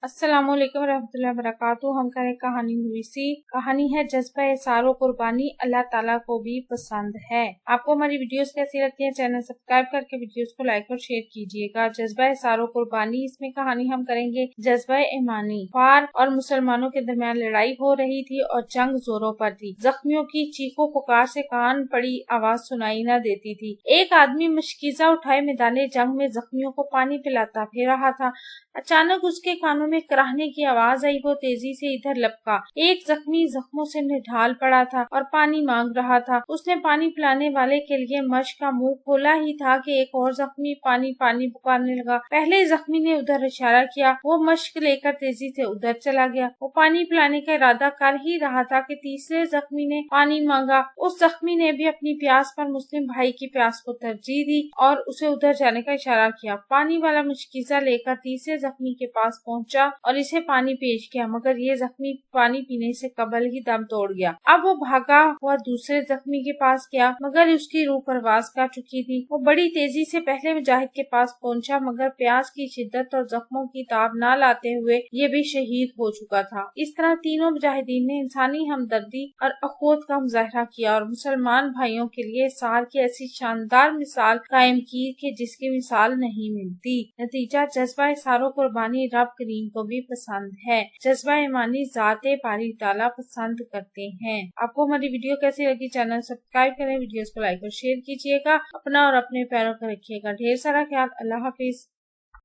السلام علیکم ورحمۃ اللہ وبرکاتہ۔ ہم کریں کہانی نویسی۔ کہانی ہے جذبہ اظہار و قربانی اللہ تعالیٰ کو بھی پسند ہے۔ آپ کو ہماری ویڈیوز کیسی لگتی ہیں؟ چینل سبسکرائب کر کے ویڈیوز کو لائک اور شیئر کیجیے گا۔ جذبہ اظہار و قربانی، اس میں کہانی ہم کریں گے جذبہ ایمانی۔ کفار اور مسلمانوں کے درمیان لڑائی ہو رہی تھی اور جنگ زوروں پر تھی۔ زخمیوں کی چیخو پکار سے کان پڑی آواز سنائی نہ دیتی تھی۔ ایک آدمی مشکیزہ اٹھائے میدان جنگ میں زخمیوں کو پانی پلاتا پھر رہا تھا۔ اچانک اس کے کانوں میں کراہنے کی آواز آئی۔ وہ تیزی سے ادھر لپکا۔ ایک زخمی زخموں سے نڈھال پڑا تھا اور پانی مانگ رہا تھا۔ اس نے پانی پلانے والے کے لیے مشک کا منہ کھولا ہی تھا کہ ایک اور زخمی پانی پانی پکارنے لگا۔ پہلے زخمی نے ادھر اشارہ کیا۔ وہ مشک لے کر تیزی سے ادھر چلا گیا۔ وہ پانی پلانے کا ارادہ کر ہی رہا تھا کہ تیسرے زخمی نے پانی مانگا۔ اس زخمی نے بھی اپنی پیاس پر مسلم بھائی کی پیاس کو ترجیح دی اور اسے ادھر جانے کا اشارہ کیا۔ پانی والا مشکیزہ لے کر تیسرے زخمی کے پاس پہنچا اور اسے پانی پیش کیا، مگر یہ زخمی پانی پینے سے قبل ہی دم توڑ گیا۔ اب وہ بھاگا ہوا دوسرے زخمی کے پاس گیا، مگر اس کی روح پرواز کر چکی تھی۔ وہ بڑی تیزی سے پہلے مجاہد کے پاس پہنچا، مگر پیاس کی شدت اور زخموں کی تاب نہ لاتے ہوئے یہ بھی شہید ہو چکا تھا۔ اس طرح تینوں مجاہدین نے انسانی ہمدردی اور اخوت کا مظاہرہ کیا اور مسلمان بھائیوں کے لیے اظہار کی ایسی شاندار مثال قائم کی کہ جس کی مثال نہیں ملتی۔ نتیجہ جذبہ اظہار و قربانی رب کریم کو بھی پسند ہے۔ جذبہ ایمانی ذات باری تعالیٰ پسند کرتے ہیں۔ آپ کو ہماری ویڈیو کیسی لگی؟ چینل سبسکرائب کریں، ویڈیوز کو لائک اور شیئر کیجیے گا۔ اپنا اور اپنے پیروں کا رکھیے گا ڈھیر سارا خیال۔ اللہ حافظ۔